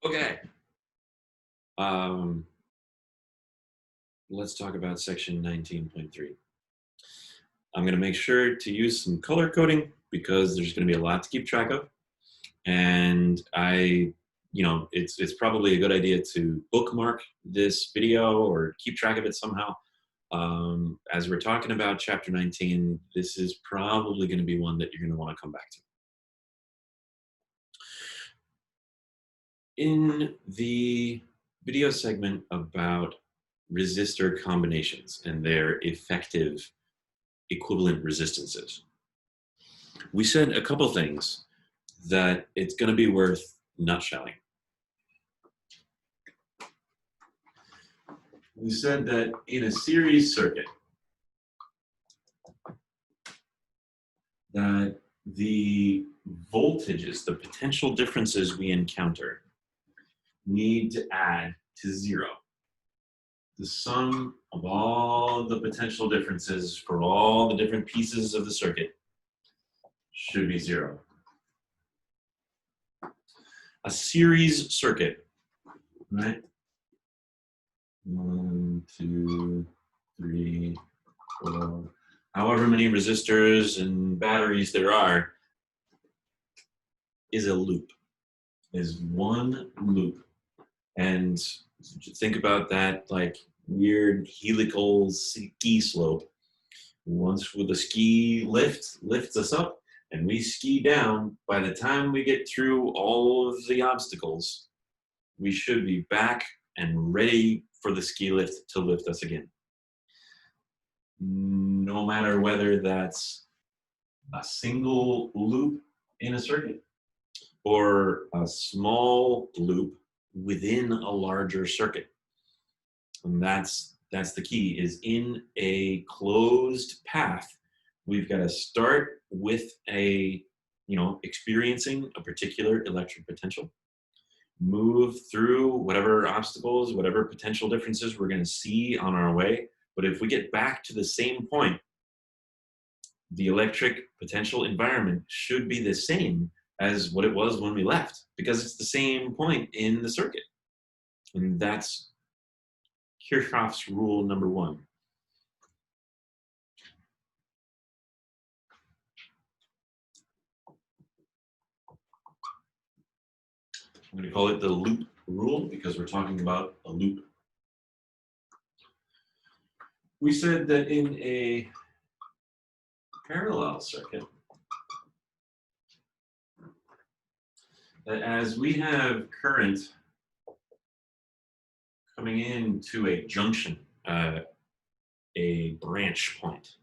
Okay. Let's talk about section 19.3. I'm going to make sure to use some color coding because there's going to be a lot to keep track of. And it's probably a good idea to bookmark this video or keep track of it somehow. As we're talking about chapter 19, this is probably going to be one that you're going to want to come back to. In the video segment about resistor combinations and their effective equivalent resistances, we said a couple things that it's going to be worth nutshelling. We said that in a series circuit, that the voltages, the potential differences we encounter, need to add to 0. The sum of all the potential differences for all the different pieces of the circuit should be 0. A series circuit, right? 1, 2, 3, 4, however many resistors and batteries there are, is a loop, is one loop. And think about that like weird helical ski slope. Once with the ski lifts us up and we ski down, by the time we get through all of the obstacles, we should be back and ready for the ski lift to lift us again. No matter whether that's a single loop in a circuit or a small loop within a larger circuit. And that's the key, is in a closed path, we've got to start with experiencing a particular electric potential, move through whatever obstacles, whatever potential differences we're going to see on our way. But if we get back to the same point, the electric potential environment should be the same as what it was when we left, because it's the same point in the circuit. And that's Kirchhoff's rule number 1. I'm going to call it the loop rule because we're talking about a loop. We said that in a parallel circuit, that as we have current coming into a junction, a branch point,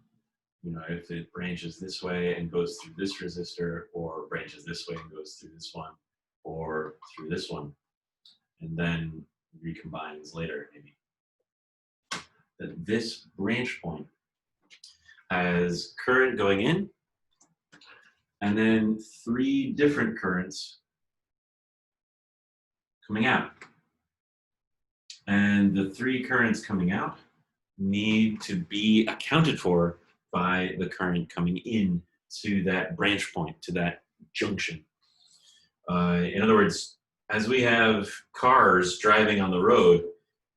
if it branches this way and goes through this resistor, or branches this way and goes through this one, or through this one, and then recombines later, maybe. That this branch point has current going in, and then 3 different currents coming out. And the 3 currents coming out need to be accounted for by the current coming in to that branch point, to that junction. In other words, as we have cars driving on the road,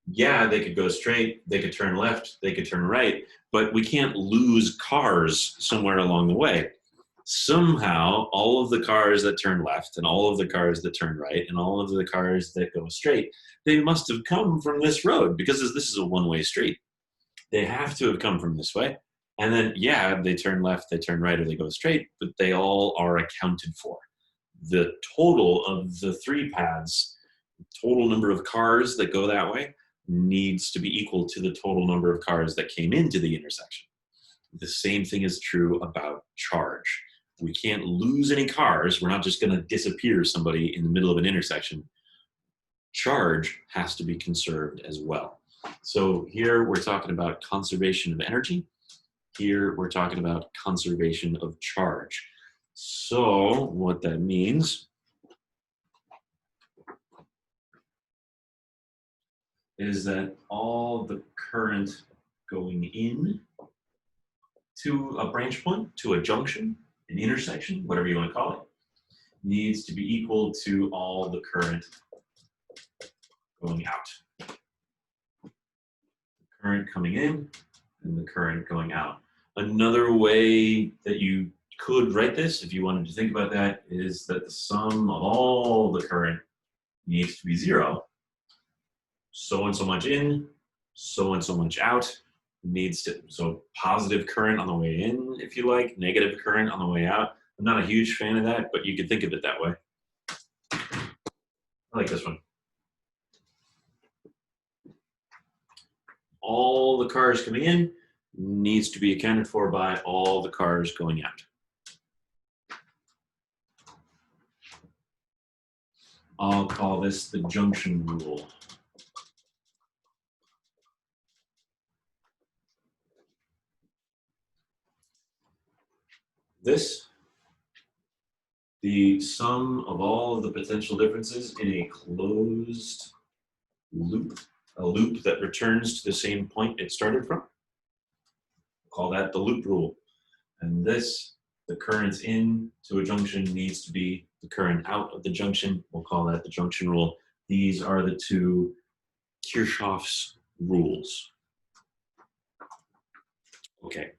yeah, they could go straight, they could turn left, they could turn right, but we can't lose cars somewhere along the way. Somehow, all of the cars that turn left and all of the cars that turn right and all of the cars that go straight, they must have come from this road, because this is a one-way street. They have to have come from this way. And then, yeah, they turn left, they turn right, or they go straight, but they all are accounted for. The total of the 3 paths, total number of cars that go that way, needs to be equal to the total number of cars that came into the intersection. The same thing is true about charge. We can't lose any cars. We're not just going to disappear somebody in the middle of an intersection. Charge has to be conserved as well. So here we're talking about conservation of energy. Here we're talking about conservation of charge. So what that means is that all the current going in to a branch point, to a junction, an intersection, whatever you want to call it, needs to be equal to all the current going out. The current coming in and the current going out. Another way that you could write this, if you wanted to think about that, is that the sum of all the current needs to be 0. So and so much in, so and so much out needs to, so positive current on the way in, if you like, negative current on the way out. I'm not a huge fan of that, but you could think of it that way. I like this one. All the cars coming in needs to be accounted for by all the cars going out. I'll call this the junction rule. This, the sum of all of the potential differences in a closed loop, a loop that returns to the same point it started from. We'll call that the loop rule. And this, the currents in to a junction needs to be the current out of the junction. We'll call that the junction rule. These are the two Kirchhoff's rules. Okay.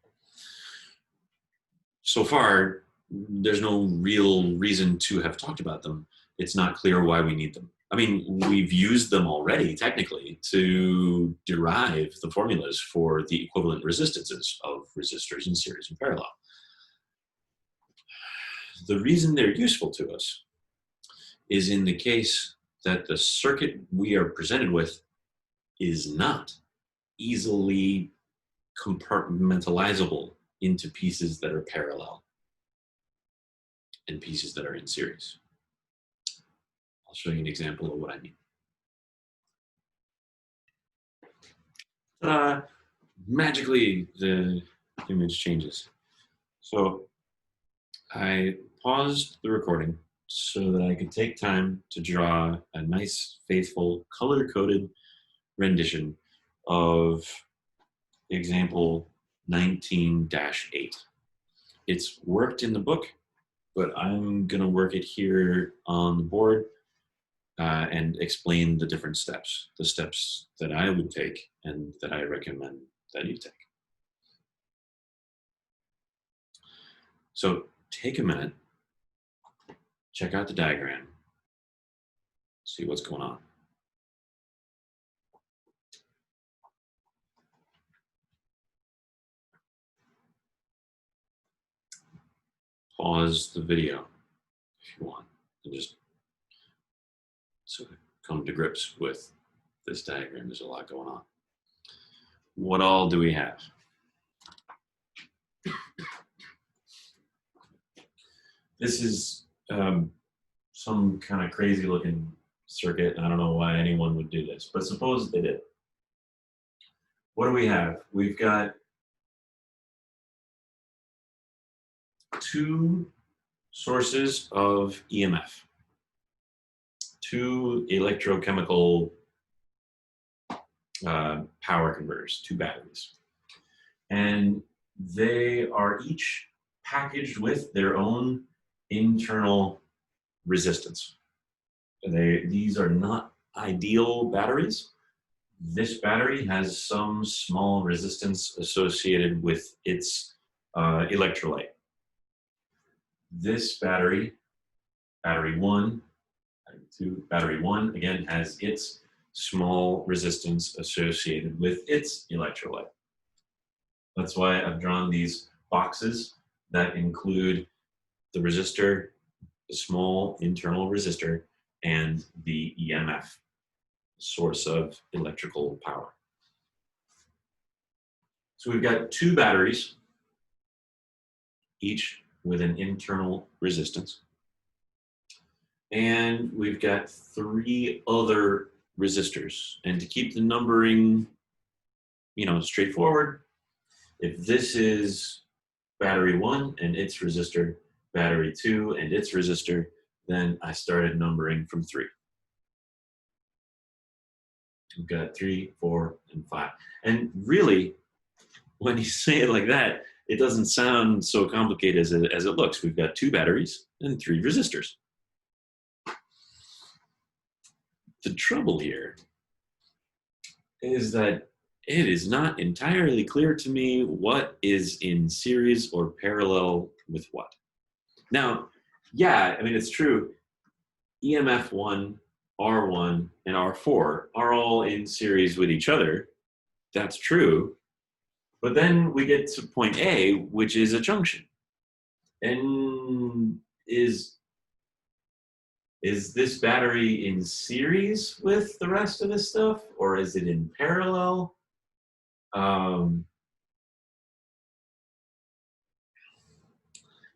So far, there's no real reason to have talked about them. It's not clear why we need them. I mean, we've used them already, technically, to derive the formulas for the equivalent resistances of resistors in series and parallel. The reason they're useful to us is in the case that the circuit we are presented with is not easily compartmentalizable into pieces that are parallel and pieces that are in series. I'll show you an example of what I mean. Magically, the image changes. So I paused the recording so that I could take time to draw a nice, faithful, color-coded rendition of example 19-8. It's worked in the book, but I'm gonna work it here on the board and explain the different steps, the steps that I would take and that I recommend that you take. So take a minute, check out the diagram, see what's going on. Pause the video if you want and just sort of come to grips with this diagram. There's a lot going on. What all do we have? This is some kind of crazy looking circuit. I don't know why anyone would do this, but suppose they did. What do we have? We've got two sources of EMF, two electrochemical power converters, two batteries. And they are each packaged with their own internal resistance. These are not ideal batteries. This battery has some small resistance associated with its electrolyte. This battery, battery 1, battery 2, battery 1, again, has its small resistance associated with its electrolyte. That's why I've drawn these boxes that include the resistor, the small internal resistor, and the EMF, source of electrical power. So we've got two batteries, each with an internal resistance. And we've got three other resistors. And to keep the numbering, straightforward, if this is battery 1 and its resistor, battery 2 and its resistor, then I started numbering from 3. We've got 3, 4, and 5. And really, when you say it like that, it doesn't sound so complicated as it looks. We've got 2 batteries and 3 resistors. The trouble here is that it is not entirely clear to me what is in series or parallel with what. Now, yeah, I mean, it's true. EMF1, R1, and R4 are all in series with each other. That's true. But then we get to point A, which is a junction. And is this battery in series with the rest of this stuff, or is it in parallel?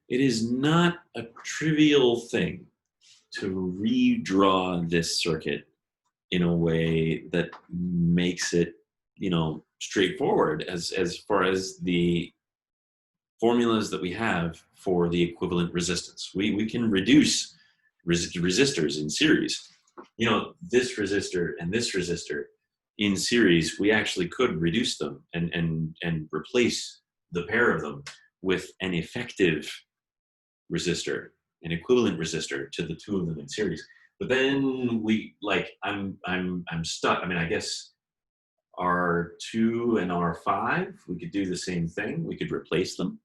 It is not a trivial thing to redraw this circuit in a way that makes it, straightforward as far as the formulas that we have for the equivalent resistance. We can reduce resistors in series. This resistor and this resistor in series, we actually could reduce them and replace the pair of them with an effective resistor, an equivalent resistor to the two of them in series. But then I'm stuck. I mean, I guess R2 and R5, we could do the same thing. We could replace them,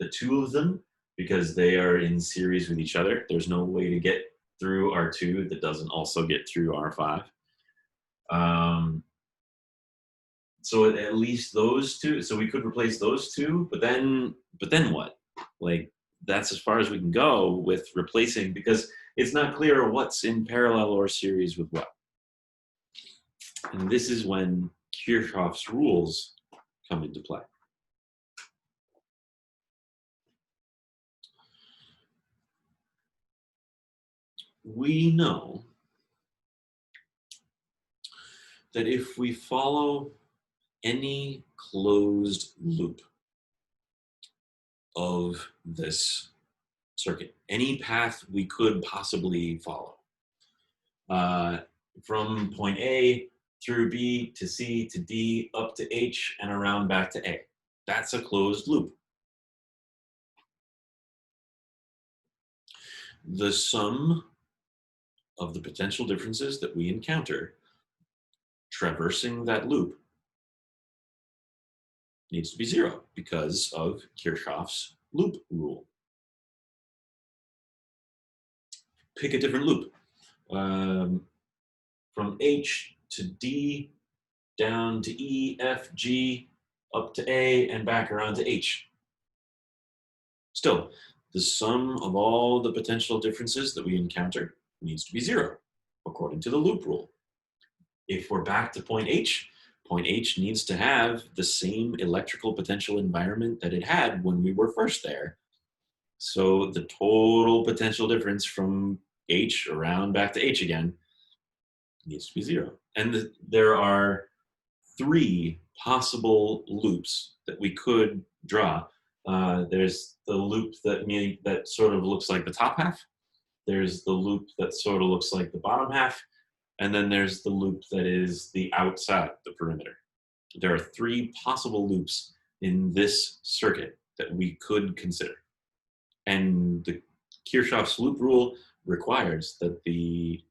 the two of them, because they are in series with each other. There's no way to get through R2 that doesn't also get through R5. So at least those two. So we could replace those two, but then what? That's as far as we can go with replacing, because it's not clear what's in parallel or series with what. And this is when Kirchhoff's rules come into play. We know that if we follow any closed loop of this circuit, any path we could possibly follow, from point A through B to C to D up to H and around back to A, that's a closed loop. The sum of the potential differences that we encounter traversing that loop needs to be zero because of Kirchhoff's loop rule. Pick a different loop. From H to D, down to E, F, G, up to A, and back around to H. Still, the sum of all the potential differences that we encounter needs to be zero, according to the loop rule. If we're back to point H needs to have the same electrical potential environment that it had when we were first there. So the total potential difference from H around back to H again needs to be zero. And there are three possible loops that we could draw. There's the loop that sort of looks like the top half. There's the loop that sort of looks like the bottom half. And then there's the loop that is the outside the perimeter. There are three possible loops in this circuit that we could consider. And the Kirchhoff's loop rule requires that the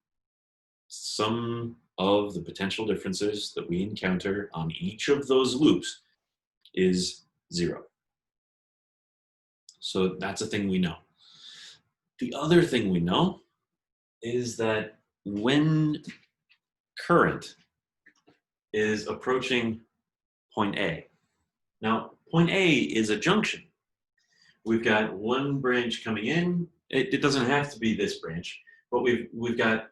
sum of the potential differences that we encounter on each of those loops is zero. So that's a thing we know. The other thing we know is that when current is approaching point A. Now, point A is a junction. We've got one branch coming in. It doesn't have to be this branch, but we've got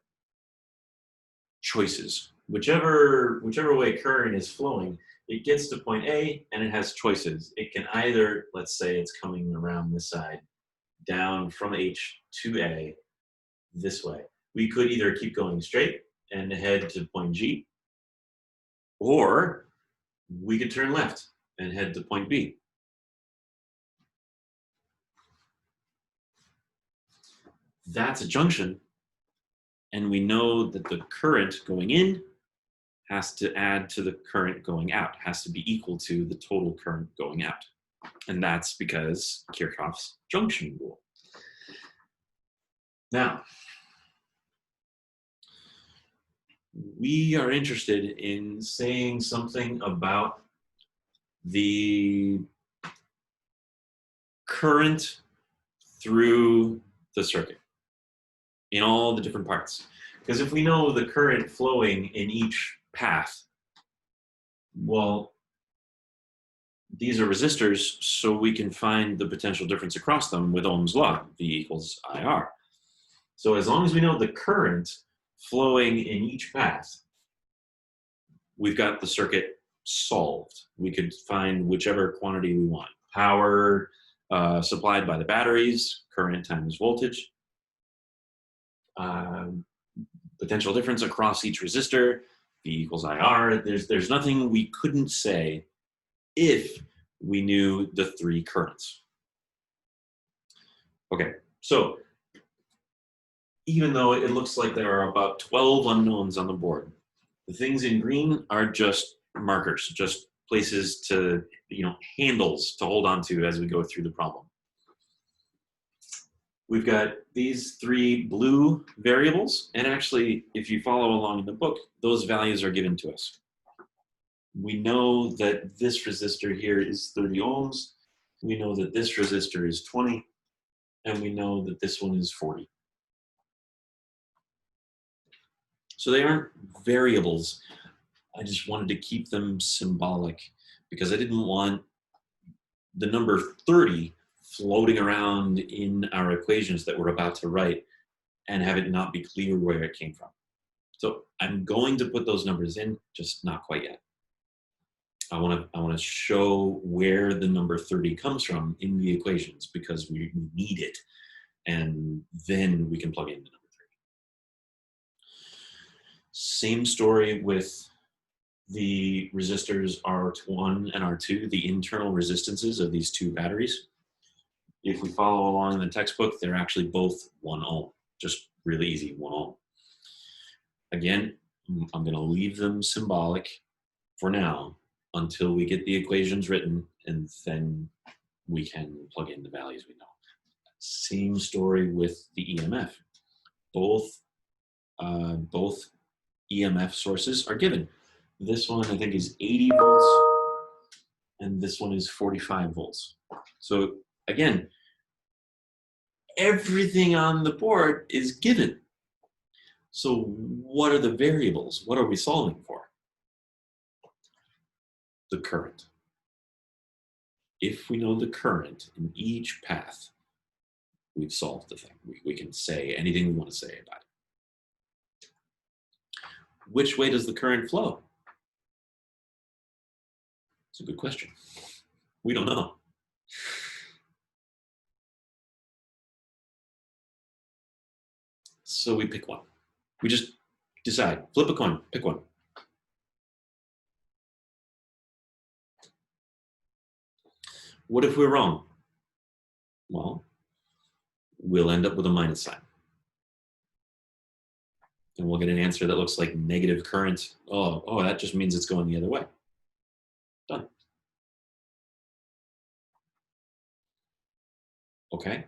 choices. Whichever way current is flowing, it gets to point A and it has choices. It can either, let's say it's coming around this side, down from H to A this way. We could either keep going straight and head to point G, or we could turn left and head to point B. That's a junction, and we know that the current going in has to add to the current going out, has to be equal to the total current going out. And that's because Kirchhoff's junction rule. Now, we are interested in saying something about the current through the circuit in all the different parts. Because if we know the current flowing in each path, well, these are resistors, so we can find the potential difference across them with Ohm's law, V equals IR. So as long as we know the current flowing in each path, we've got the circuit solved. We could find whichever quantity we want. Power supplied by the batteries, current times voltage, potential difference across each resistor, V equals IR. There's nothing we couldn't say if we knew the three currents. Okay, so even though it looks like there are about 12 unknowns on the board, the things in green are just markers, just places to, handles to hold on to as we go through the problem. We've got these three blue variables, and actually, if you follow along in the book, those values are given to us. We know that this resistor here is 30 ohms. We know that this resistor is 20, and we know that this one is 40. So they aren't variables. I just wanted to keep them symbolic because I didn't want the number 30 floating around in our equations that we're about to write and have it not be clear where it came from. So I'm going to put those numbers in, just not quite yet. I want to show where the number 30 comes from in the equations because we need it, and then we can plug in the number 30. Same story with the resistors R1 and R2, the internal resistances of these two batteries. If we follow along in the textbook, they're actually both 1 ohm, just really easy, 1 ohm. Again, I'm going to leave them symbolic for now until we get the equations written, and then we can plug in the values we know. Same story with the EMF. Both EMF sources are given. This one I think is 80 volts, and this one is 45 volts. So again, everything on the board is given. So what are the variables? What are we solving for? The current. If we know the current in each path, we've solved the thing. We can say anything we want to say about it. Which way does the current flow? It's a good question. We don't know. So we pick one. We just decide, flip a coin, pick one. What if we're wrong? Well, we'll end up with a minus sign. And we'll get an answer that looks like negative current. Oh, that just means it's going the other way. Done. Okay.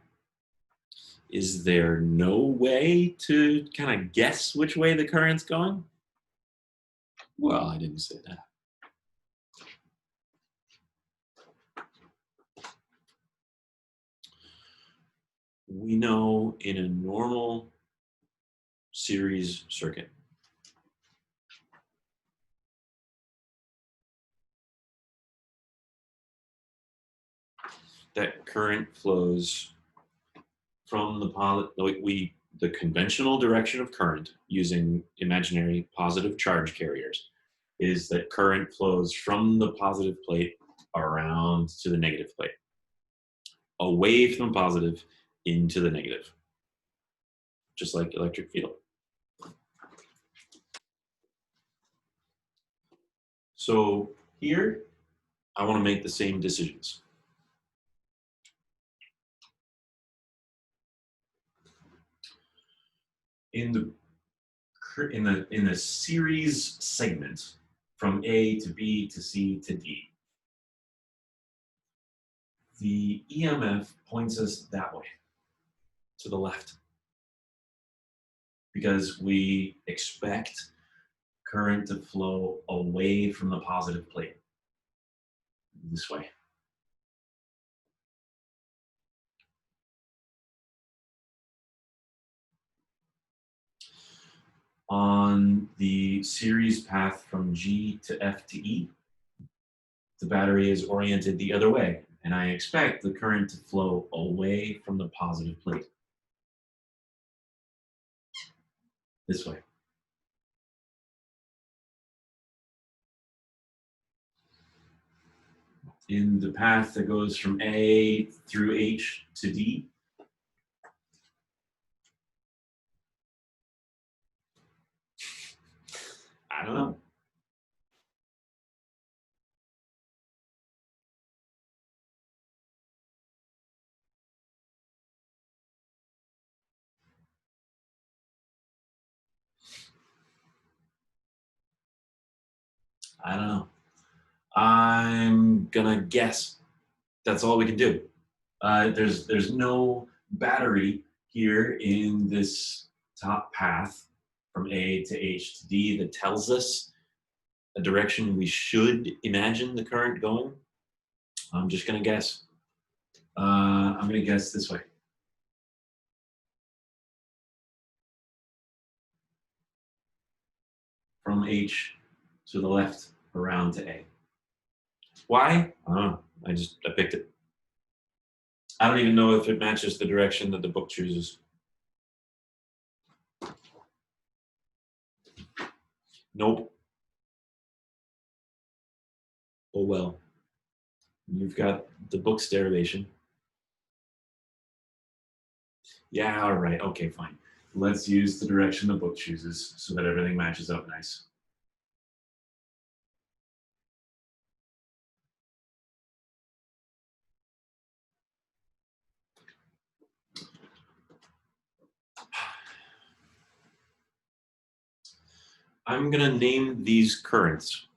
Is there no way to kind of guess which way the current's going? Well, I didn't say that. We know in a normal series circuit that current flows from the conventional direction of current using imaginary positive charge carriers is that current flows from the positive plate around to the negative plate, away from the positive into the negative, just like electric field. So here, I want to make the same decisions. In the series segment from A to B to C to D, the EMF points us that way, to the left, because we expect current to flow away from the positive plate, this way. On the series path from G to F to E, the battery is oriented the other way, and I expect the current to flow away from the positive plate, this way. In the path that goes from A through H to D, I don't know. I don't know. I'm gonna guess. That's all we can do. There's no battery here in this top path from A to H to D that tells us a direction we should imagine the current going. I'm just gonna guess. I'm gonna guess this way. From H to the left around to A. Why? I don't know. I picked it. I don't even know if it matches the direction that the book chooses. Nope. Oh well. You've got the book's derivation. Yeah, all right. Okay, fine. Let's use the direction the book chooses so that everything matches up nice. I'm going to name these currents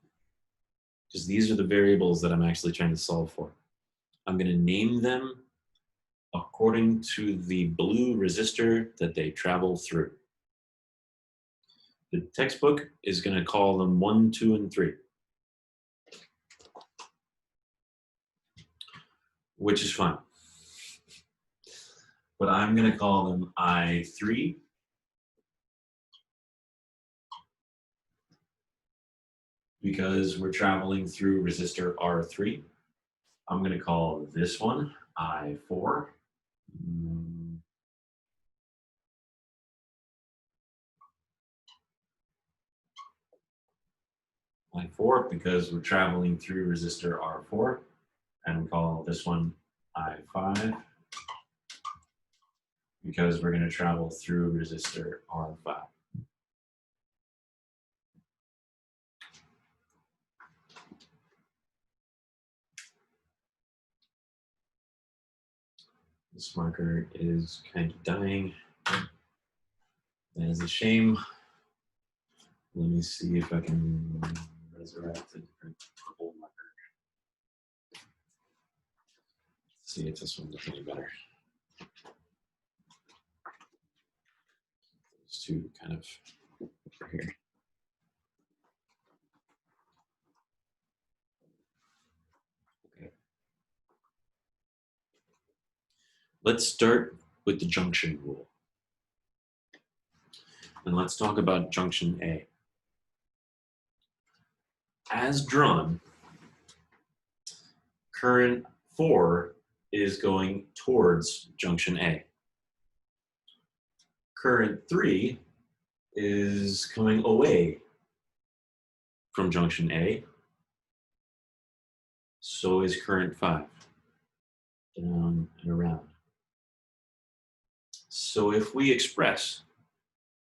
because these are the variables that I'm actually trying to solve for. I'm going to name them according to the blue resistor that they travel through. The textbook is going to call them 1, 2, and 3, which is fine. But I'm going to call them I3, because we're traveling through resistor R3. I'm going to call this one I4. I4 because we're traveling through resistor R4, and we call this one I5 because we're going to travel through resistor R5. This marker is kind of dying. That is a shame. Let me see if I can resurrect a different purple marker. Let's see if this one looks any better. Those two kind of over here. Okay. Let's start with the junction rule. And let's talk about junction A. As drawn, current 4 is going towards junction A. Current 3 is coming away from junction A. So is current 5, down and around. So if we express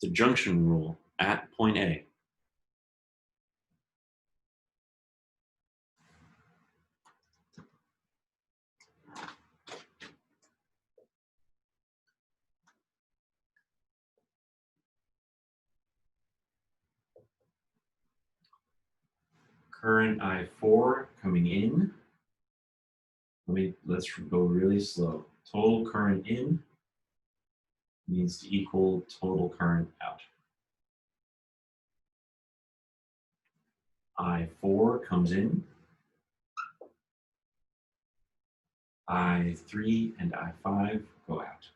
the junction rule at point A, current I4 coming in. Let's go really slow. Total current in needs to equal total current out. I4 comes in, I3 and I5 go out.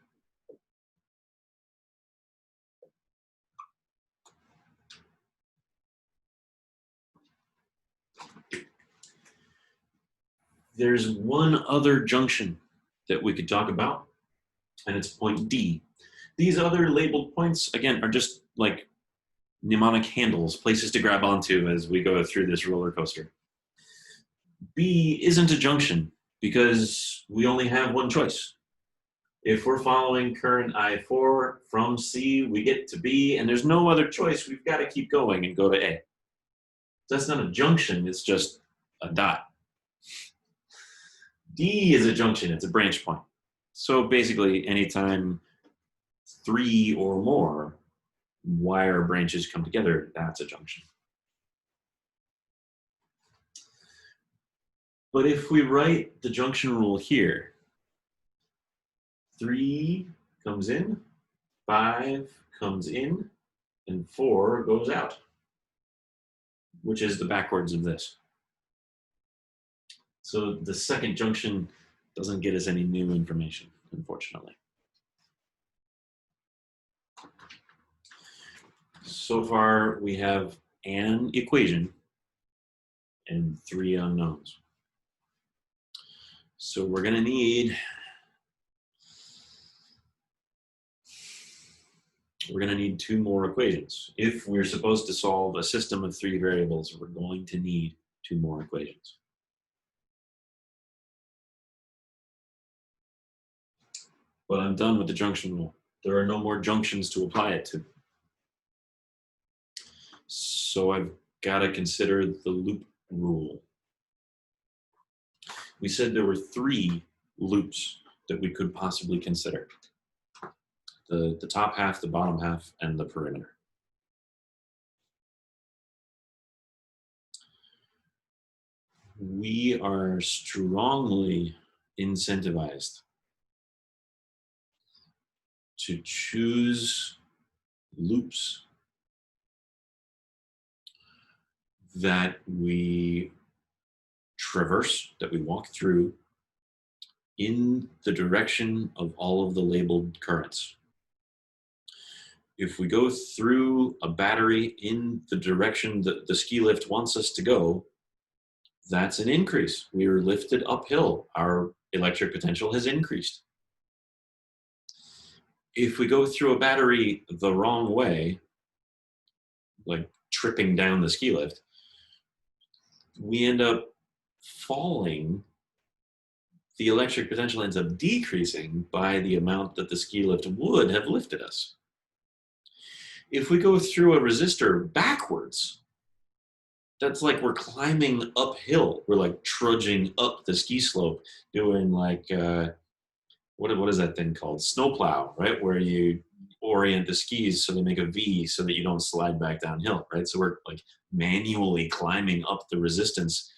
There's one other junction that we could talk about, and it's point D. These other labeled points, again, are just like mnemonic handles, places to grab onto as we go through this roller coaster. B isn't a junction because we only have one choice. If we're following current I4 from C, we get to B, and there's no other choice. We've got to keep going and go to A. That's not a junction, it's just a dot. D is a junction, it's a branch point. So basically, anytime 3 or more wire branches come together, that's a junction. But if we write the junction rule here, 3 comes in, 5 comes in, and 4 goes out, which is the backwards of this. So the second junction doesn't get us any new information, unfortunately. So far, we have an equation and 3 unknowns. So we're going to need two more equations. If we're supposed to solve a system of 3 variables, we're going to need 2 more equations. But I'm done with the junction rule. There are no more junctions to apply it to. So I've got to consider the loop rule. We said there were 3 loops that we could possibly consider. The top half, the bottom half, and the perimeter. We are strongly incentivized to choose loops that we traverse, that we walk through in the direction of all of the labeled currents. If we go through a battery in the direction that the ski lift wants us to go, that's an increase. We are lifted uphill. Our electric potential has increased. If we go through a battery the wrong way, like tripping down the ski lift, we end up falling. The electric potential ends up decreasing by the amount that the ski lift would have lifted us. If we go through a resistor backwards, that's like we're climbing uphill. We're like trudging up the ski slope, doing like, what is that thing called? Snowplow, right? Where you orient the skis so they make a V so that you don't slide back downhill, right? So we're like manually climbing up the resistance,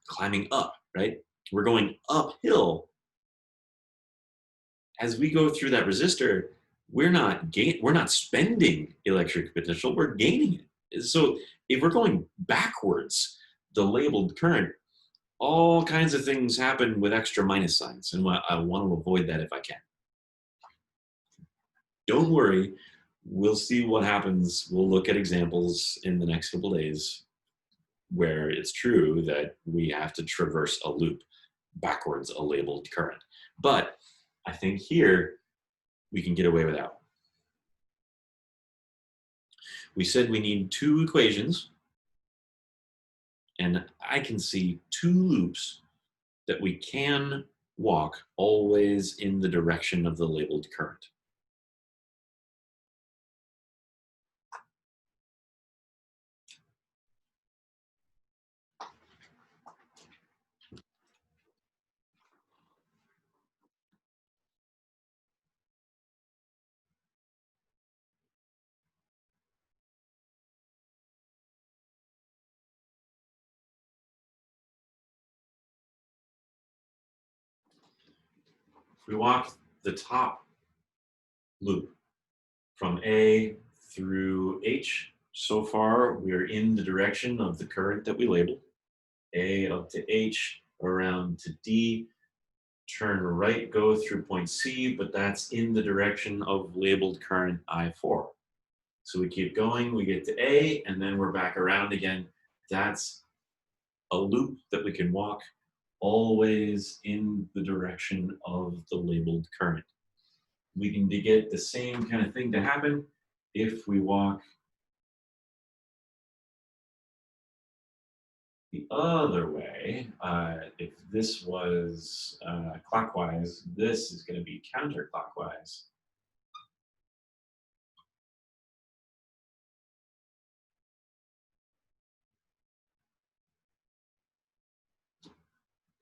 climbing up, right? We're going uphill. As we go through that resistor, we're not spending electric potential, we're gaining it. So if we're going backwards, the labeled current, all kinds of things happen with extra minus signs, and I want to avoid that if I can. Don't worry, we'll see what happens. We'll look at examples in the next couple days where it's true that we have to traverse a loop backwards a labeled current. But I think here we can get away without. We said we need 2 equations, and I can see 2 loops that we can walk always in the direction of the labeled current. If we walk the top loop from A through H, So far, we're in the direction of the current that we labeled. A up to H, around to D, turn right, go through point C, but that's in the direction of labeled current I4. So we keep going, we get to A, and then we're back around again. That's a loop that we can walk always in the direction of the labeled current. We can get the same kind of thing to happen if we walk the other way. If this was clockwise, this is going to be counterclockwise.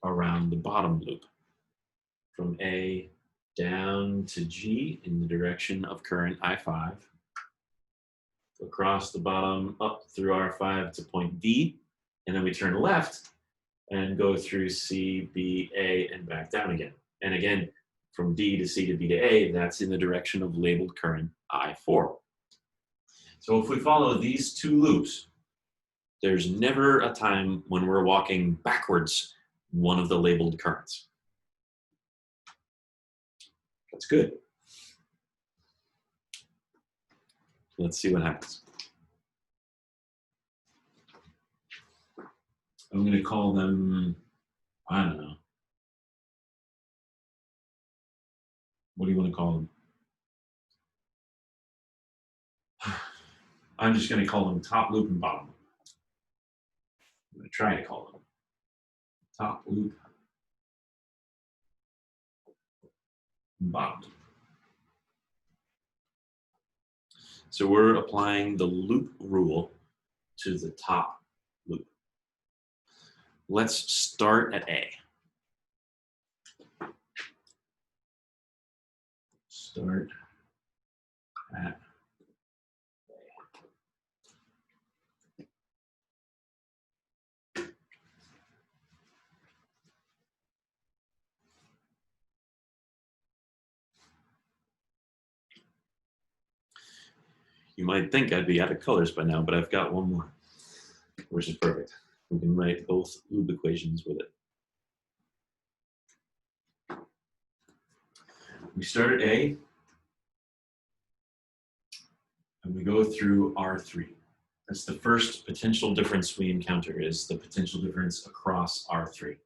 Around the bottom loop. From A down to G in the direction of current I5. Across the bottom, up through R5 to point D. And then we turn left and go through C, B, A, and back down again. And again, from D to C to B to A, that's in the direction of labeled current I4. So if we follow these two loops, there's never a time when we're walking backwards one of the labeled currents. That's good. Let's see what happens. I'm going to call them, I don't know. What do you want to call them? I'm just going to call them top loop and bottom loop. I'm going to try to call them top loop and bottom loop. So we're applying the loop rule to the top loop. Let's start at A. Start at A. You might think I'd be out of colors by now, but I've got one more, which is perfect. We can write both loop equations with it. We start at A, and we go through R3. That's the first potential difference we encounter, is the potential difference across R3.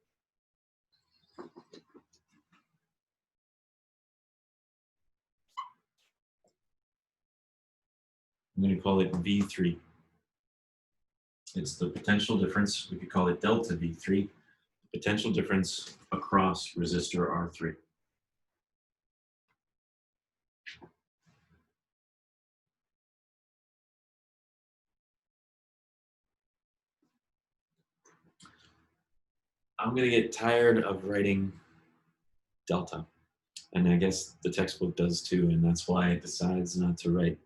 I'm going to call it V3. It's the potential difference. We could call it delta V3, the potential difference across resistor R3. I'm going to get tired of writing delta. And I guess the textbook does too, and that's why it decides not to write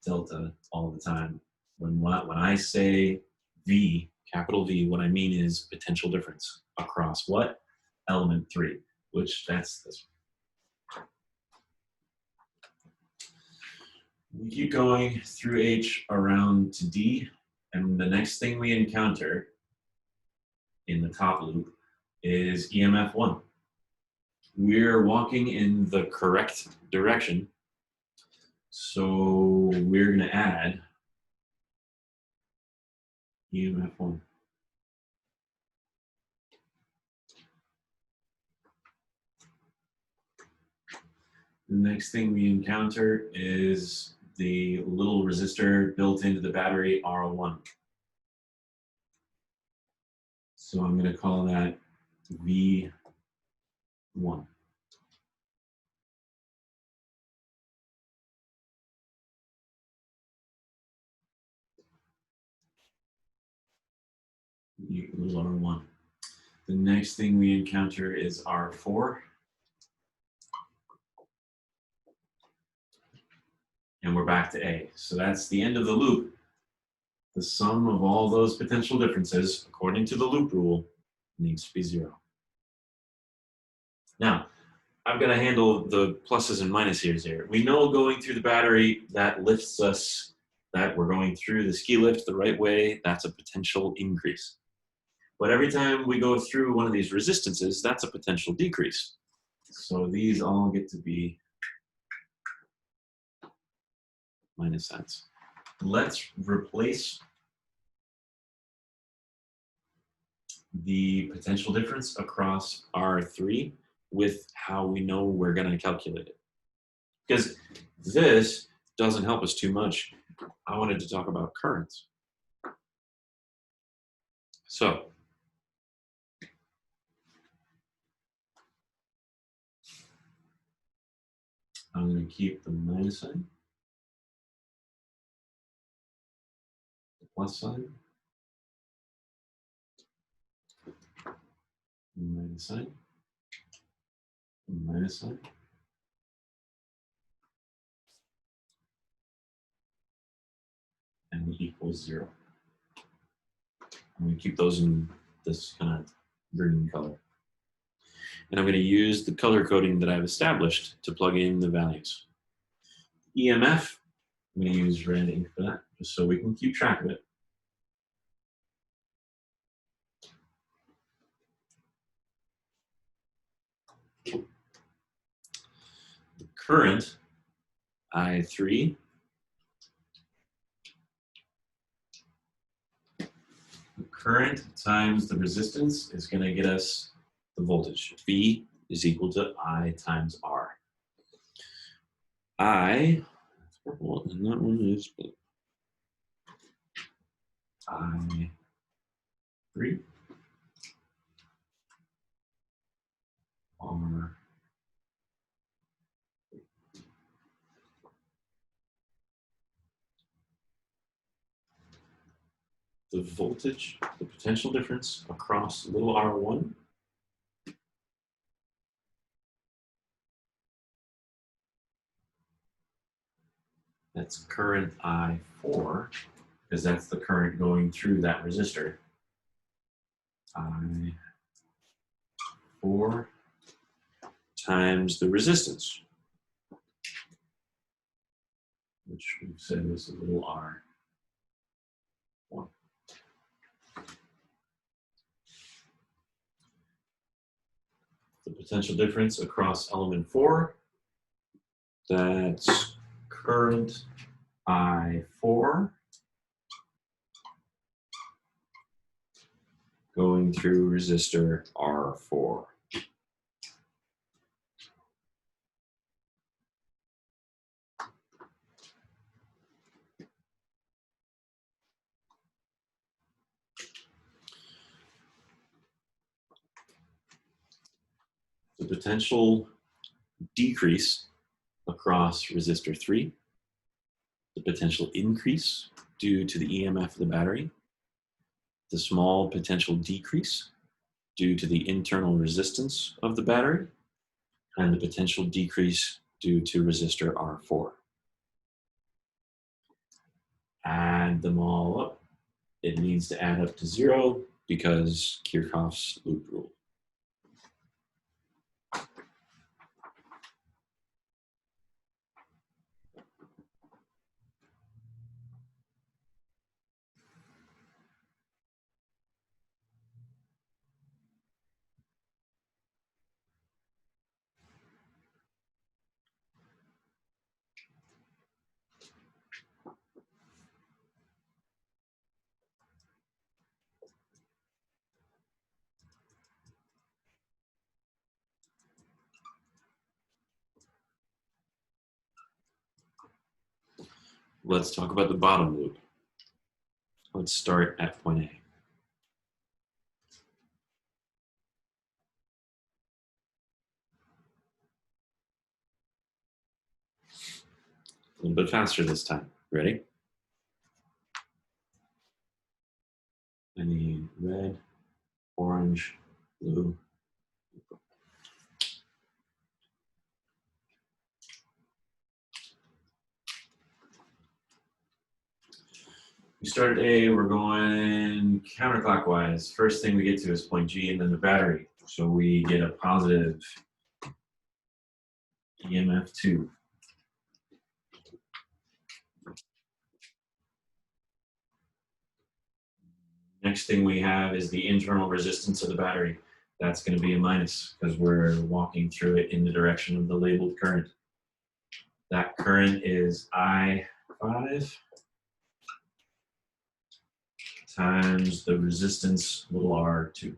delta all the time. When I say V, capital V, what I mean is potential difference across what? Element 3, which that's this one. We keep going through H around to D, and the next thing we encounter in the top loop is EMF 1. We're walking in the correct direction, so we're going to add EMF 1. The next thing we encounter is the little resistor built into the battery, R1. So I'm going to call that V1. Little R1. The next thing we encounter is R4. And we're back to A. So that's the end of the loop. The sum of all those potential differences, according to the loop rule, needs to be 0. Now, I'm going to handle the pluses and minuses here. We know going through the battery, that lifts us that we're going through the ski lift the right way, that's a potential increase. But every time we go through one of these resistances, that's a potential decrease. So these all get to be minus signs. Let's replace the potential difference across R3 with how we know we're going to calculate it. Because this doesn't help us too much. I wanted to talk about currents. So I'm going to keep the minus sign, the plus sign, minus sign, minus sign, and equals 0. I'm going to keep those in this kind of green color. And I'm going to use the color coding that I've established to plug in the values. EMF, I'm going to use red ink for that, just so we can keep track of it. The current, I3, the current times the resistance is going to get us the voltage. V is equal to I times R. I, that's purple, and that one is blue. I3 R. The voltage, the potential difference across little r1 that's current I4, because that's the current going through that resistor. I4 times the resistance, which we've said is a little r1. The potential difference across element 4, that's current I4 going through resistor R4. The potential decrease across resistor 3, the potential increase due to the EMF of the battery, the small potential decrease due to the internal resistance of the battery, and the potential decrease due to resistor R4. Add them all up. It needs to add up to 0 because Kirchhoff's loop rule. Let's talk about the bottom loop. Let's start at point A. A little bit faster this time. Ready? I need red, orange, blue. We start at A, we're going counterclockwise. First thing we get to is point G and then the battery. So we get a positive EMF2. Next thing we have is the internal resistance of the battery. That's going to be a minus because we're walking through it in the direction of the labeled current. That current is I5 times the resistance little r2.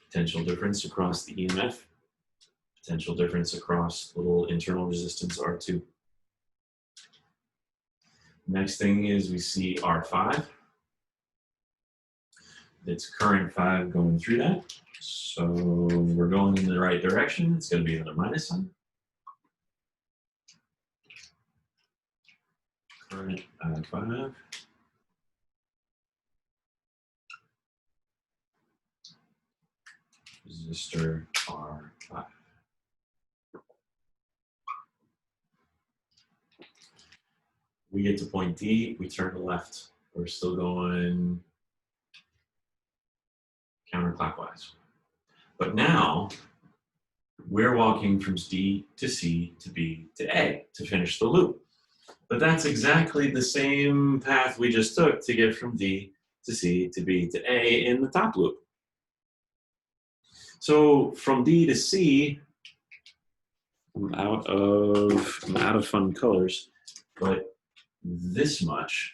Potential difference across the EMF. Potential difference across little internal resistance R2. Next thing is we see R5. It's current 5 going through that. So we're going in the right direction. It's going to be another minus sign. Current I5. Resistor R5. We get to point D, we turn to left. We're still going counterclockwise. But now we're walking from D to C to B to A to finish the loop. But that's exactly the same path we just took to get from D to C to B to A in the top loop. So from D to C, I'm out of fun colors, but this much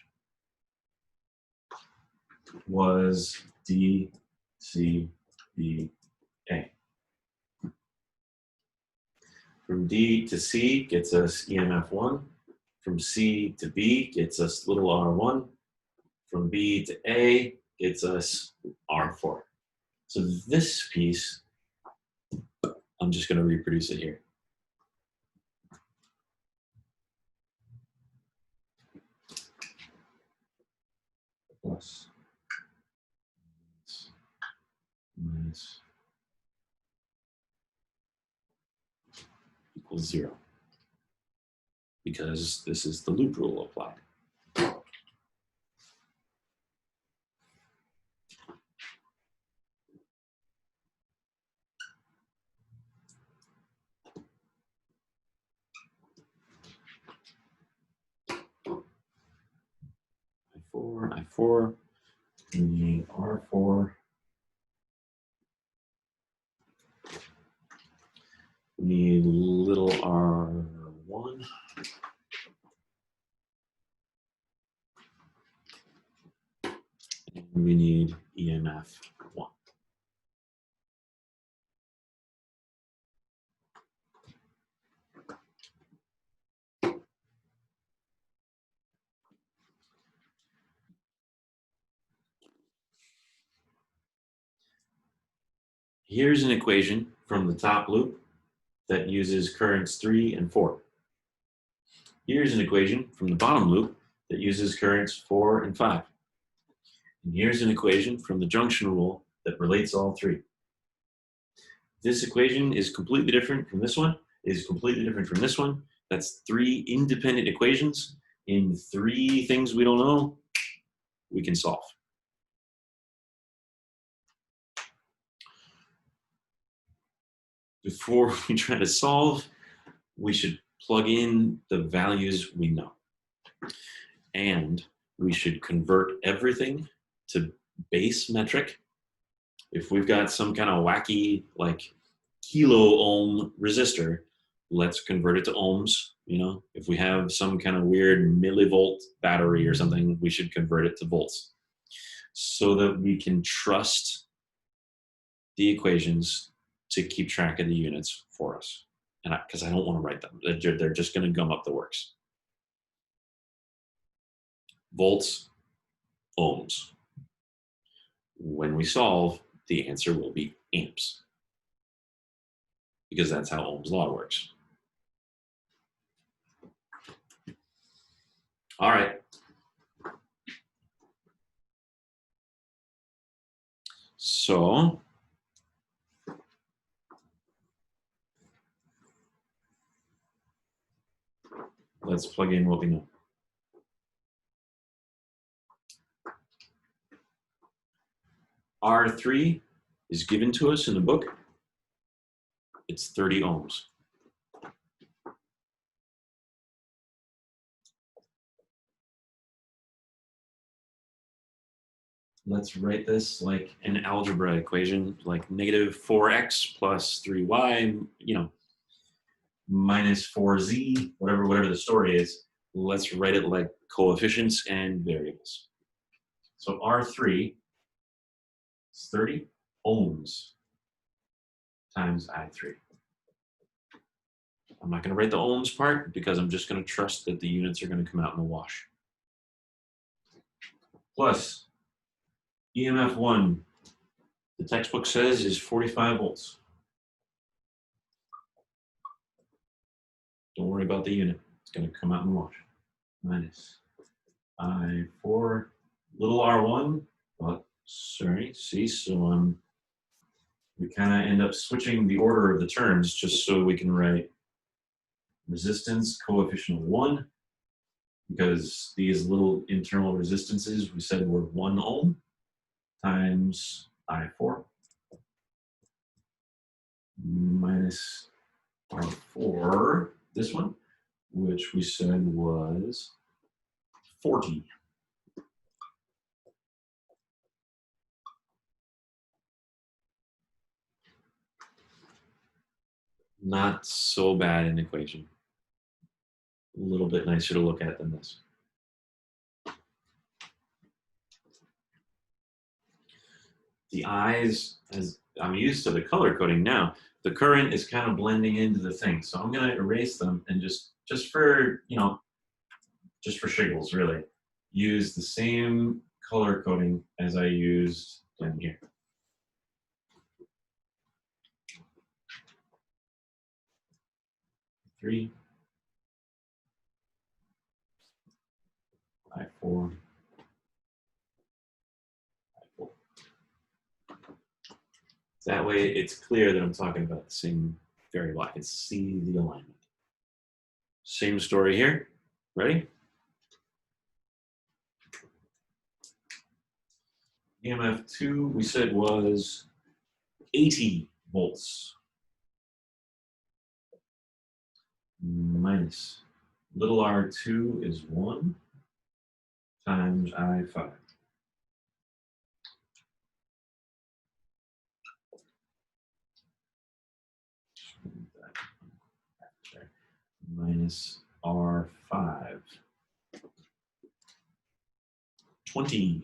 was D, C, B, A. From D to C gets us EMF 1. From C to B gets us little r1. From B to A gets us r4. So this piece, I'm just going to reproduce it here. Plus, minus, equals 0. Because this is the loop rule applied. I4, we need R4. We need little r1. And we need EMF 1. Here's an equation from the top loop that uses currents 3 and 4. Here's an equation from the bottom loop that uses currents 4 and 5. And here's an equation from the junction rule that relates all three. This equation is completely different from this one, is completely different from this one. That's 3 independent equations in 3 things we don't know, we can solve. Before we try to solve, we should plug in the values we know. And we should convert everything to base metric. If we've got some kind of wacky, like kilo ohm resistor, let's convert it to ohms. You know, if we have some kind of weird millivolt battery or something, we should convert it to volts so that we can trust the equations to keep track of the units for us. And because I don't want to write them, they're just going to gum up the works. Volts, ohms. When we solve, the answer will be amps, because that's how Ohm's law works. All right. So let's plug in what we know. R3 is given to us in the book. It's 30 ohms. let's write this like an algebra equation, like negative 4x plus 3y, you know, minus 4z, whatever the story is. Let's write it like coefficients and variables. So R3 is 30 ohms times I3. I'm not going to write the ohms part because I'm just going to trust that the units are going to come out in the wash. Plus EMF 1, the textbook says, is 45 volts. Don't worry about the unit. It's going to come out in the wash. Minus I4, little r1, but sorry, see, so we kind of end up switching the order of the terms just so we can write resistance coefficient of 1, because these little internal resistances we said were 1 ohm times I4 minus R4, this one, which we said was 40. Not so bad an equation. A little bit nicer to look at than this. The eyes, as I'm used to the color coding now, the current is kind of blending into the thing. So I'm going to erase them and just for, you know, just for shiggles, really, use the same color coding as I used down here. Three, I4, I4. That way it's clear that I'm talking about the same variable. I can see the alignment. Same story here. Ready? EMF 2 we said was 80 volts. Minus little r2 is 1 times I5. Minus R5. 20.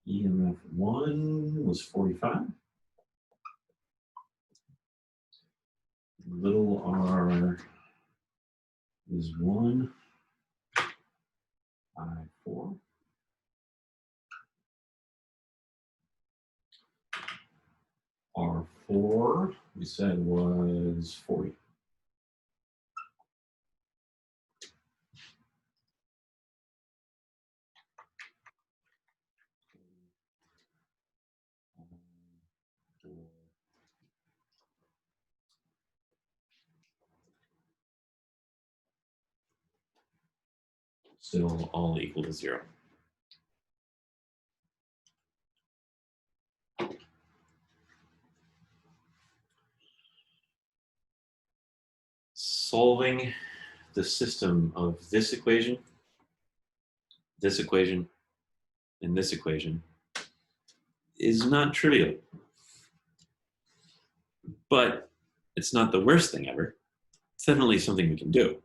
EMF 1 was 45. Little r is 1. I4. R4 we said was 40. Still all equal to 0. Solving the system of this equation, and this equation is not trivial. But it's not the worst thing ever. It's definitely something we can do.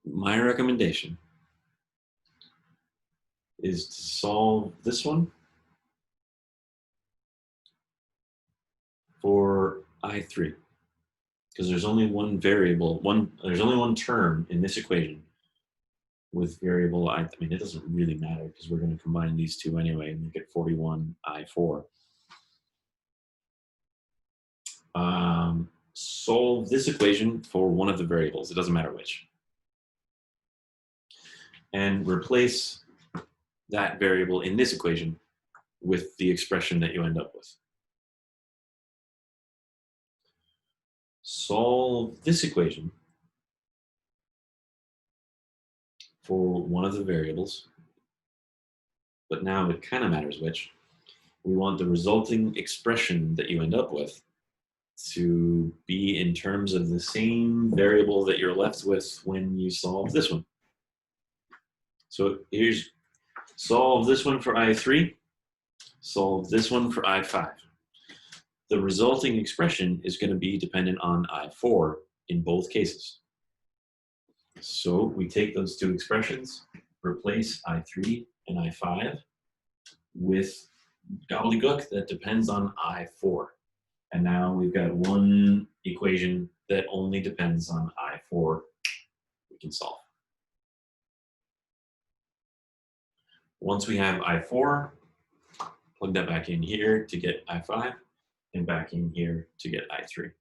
My recommendation is to solve this one for I3, because there's only one variable, there's only one term in this equation with variable I mean, it doesn't really matter because we're going to combine these two anyway and make it 41 I4. Solve this equation for one of the variables. It doesn't matter which. And replace that variable in this equation with the expression that you end up with. solve this equation for one of the variables, but now it kind of matters which. We want the resulting expression that you end up with to be in terms of the same variable that you're left with when you solve this one. So here's solve this one for I3, solve this one for I5. The resulting expression is going to be dependent on I4 in both cases. So we take those two expressions, replace I3 and I5 with gobbledygook that depends on I4. And now we've got one equation that only depends on I4 we can solve. Once we have I4, plug that back in here to get I5 and back in here to get I3.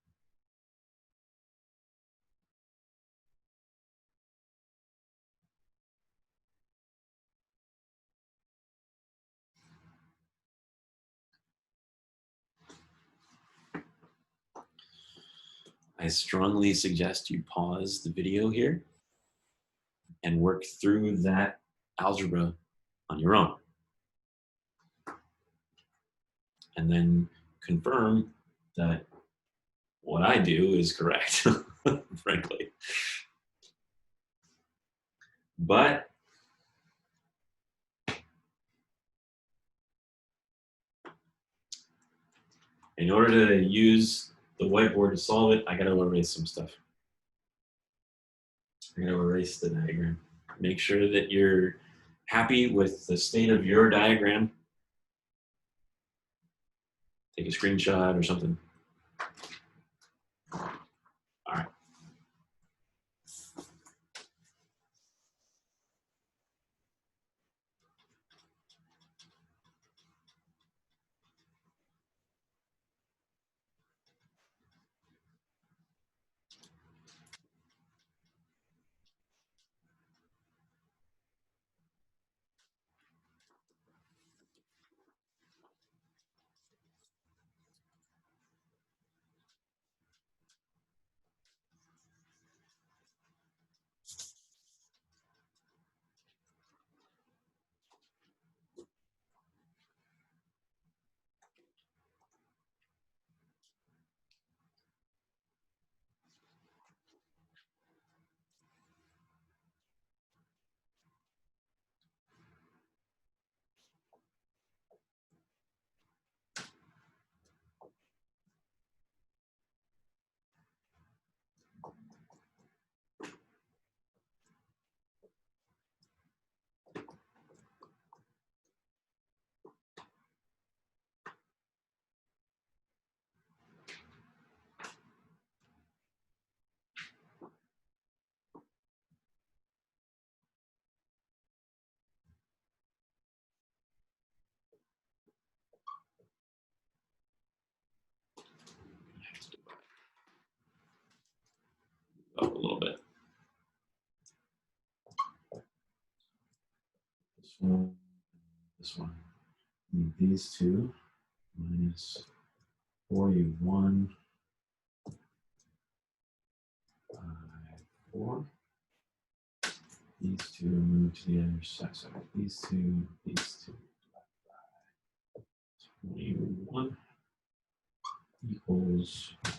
I strongly suggest you pause the video here and work through that algebra on your own. And then confirm that what I do is correct, frankly. But in order to use the whiteboard to solve it, I gotta erase some stuff. I'm gonna erase the diagram. Make sure that you're happy with the state of your diagram. Take a screenshot or something. All right. Up a little bit. This one. Need these two minus 41 4. These two move to the other side. So these two. 21 equals 5.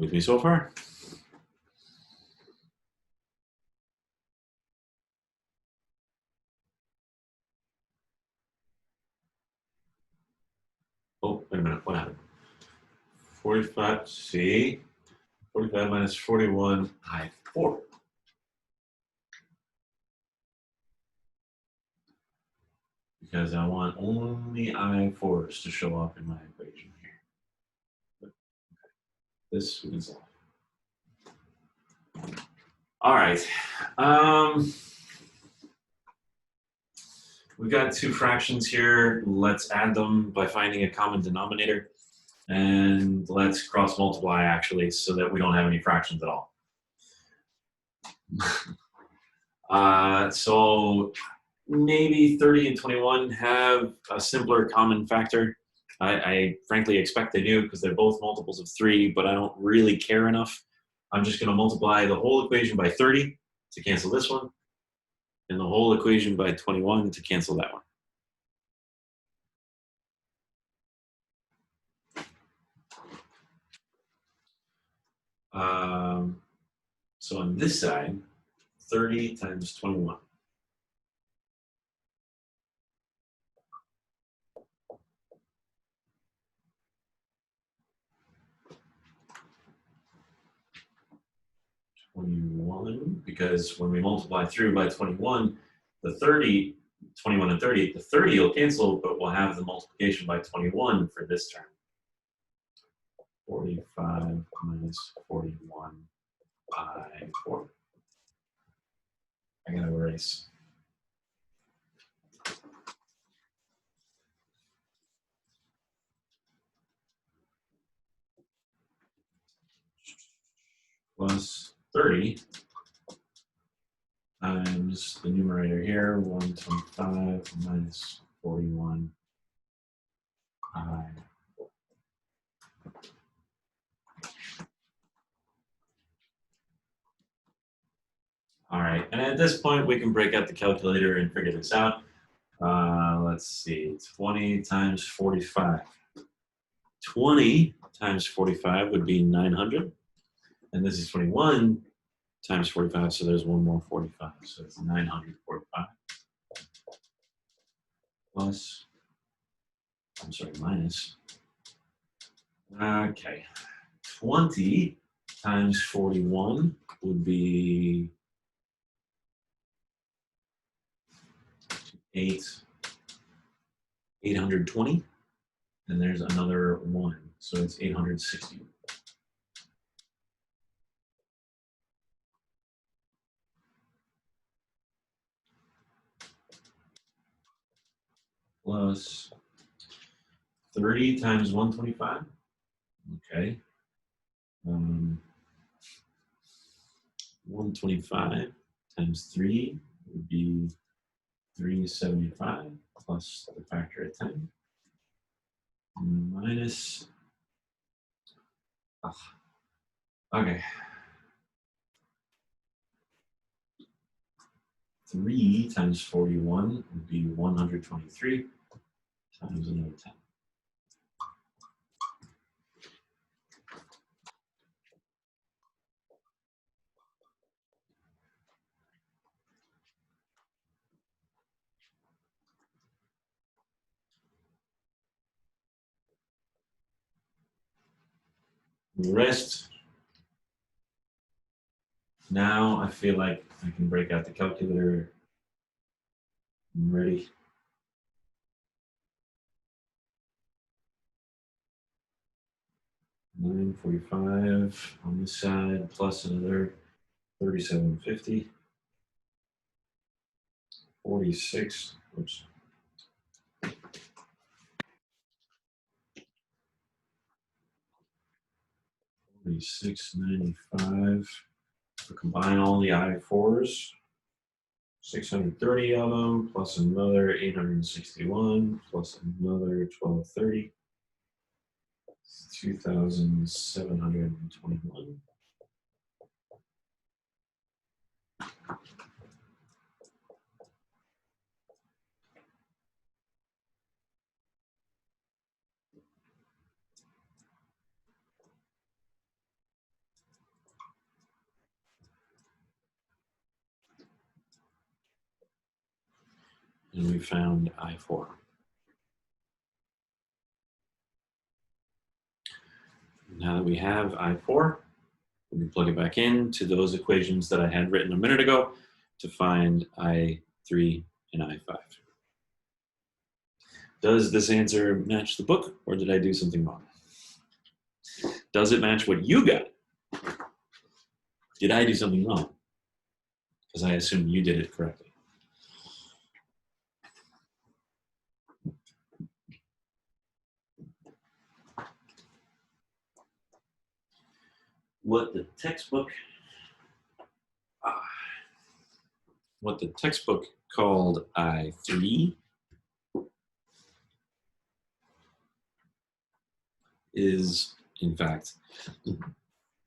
With me so far? Oh, wait a minute. What happened? 45, see? 45 minus 41, I4. Because I want only I4s to show up in my equation here. But, okay. This we can solve. All right. We've got two fractions here. Let's add them by finding a common denominator. And let's cross multiply actually so that we don't have any fractions at all. So maybe 30 and 21 have a simpler common factor. I frankly expect they do because they're both multiples of 3, but I don't really care enough. I'm just going to multiply the whole equation by 30 to cancel this one, and the whole equation by 21 to cancel that one. So on this side, 30 times 21. Because when we multiply through by 21, the 30, 21 and 30, the 30 will cancel, but we'll have the multiplication by 21 for this term. 45 minus 41 by 4. I gotta erase. Plus 30 times the numerator here, 125 minus 41 by. All right, and at this point, we can break out the calculator and figure this out. Let's see, 20 times 45. 20 times 45 would be 900. And this is 21 times 45, so there's one more 45. So it's 945 plus, I'm sorry, minus. Okay, 20 times 41 would be 820. And there's another 1, so it's 860. Plus 30 times 125. Okay. 125 times 3 would be 375 plus the factor of 10 minus. Okay. 3 times 41 would be 123 times another 10. The rest, now I feel like I can break out the calculator. I'm ready. $945 on this side, plus another $37.50. 46. Oops. $46.95. So combine all the I4s. 630 of them, plus another 861, plus another 1230. 2,721. and we found I4. Now that we have I4, we can plug it back into those equations that I had written a minute ago to find I3 and I5. Does this answer match the book, or did I do something wrong? Does it match what you got? Did I do something wrong? Because I assume you did it correctly. What the textbook called I3 is, in fact,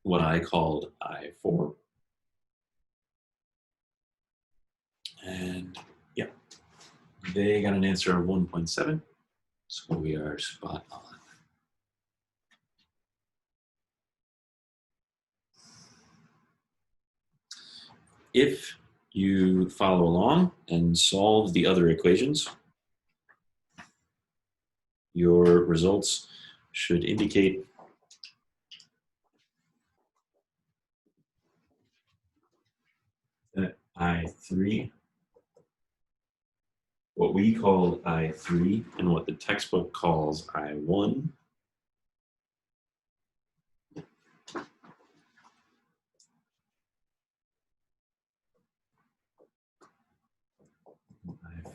what I called I4. And yeah, they got an answer of 1.7, so we are spot on. If you follow along and solve the other equations, your results should indicate that I3, what we called I3 and what the textbook calls I1,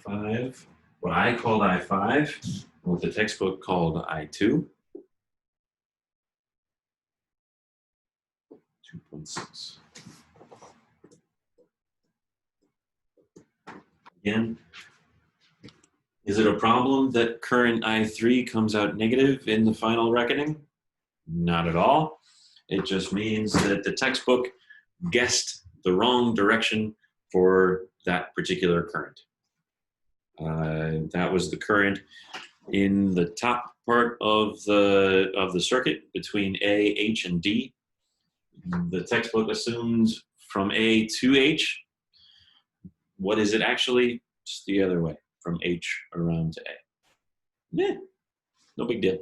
I5, what I called I5, what the textbook called I2, 2.6. Again, is it a problem that current I3 comes out negative in the final reckoning? Not at all. It just means that the textbook guessed the wrong direction for that particular current. That was the current in the top part of the circuit between A, H, and D. The textbook assumed from A to H. What is it actually? Just the other way, from H around to A. No big deal.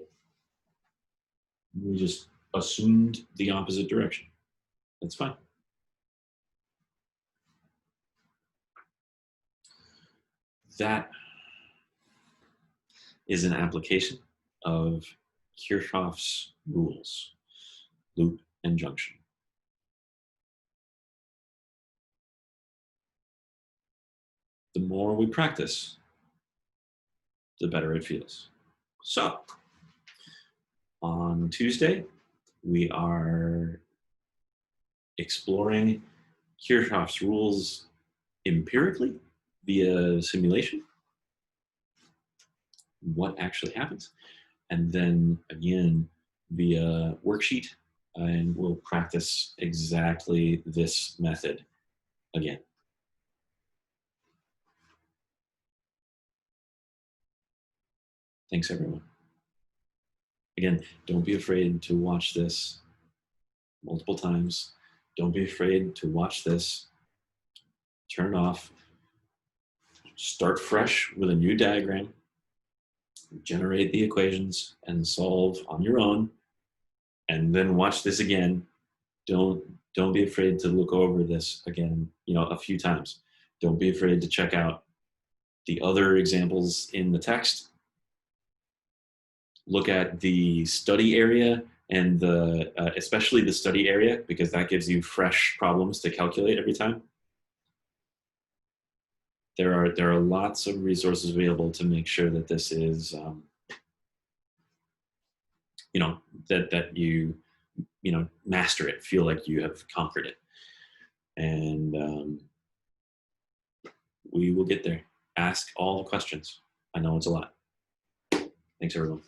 We just assumed the opposite direction. That's fine. That is an application of Kirchhoff's rules, loop and junction. The more we practice, the better it feels. So, on Tuesday, we are exploring Kirchhoff's rules empirically via simulation, what actually happens, and then again via worksheet, and we'll practice exactly this method again. Thanks, everyone. Again, don't be afraid to watch this multiple times. Don't be afraid to watch this, turn off, start fresh with a new diagram, generate the equations, and solve on your own, and then watch this again. Don't be afraid to look over this again, a few times. Don't be afraid to check out the other examples in the text. Look at the study area and especially the study area, because that gives you fresh problems to calculate every time. There are lots of resources available to make sure that this is, that you master it, feel like you have conquered it, and we will get there. Ask all the questions. I know it's a lot. Thanks, everyone.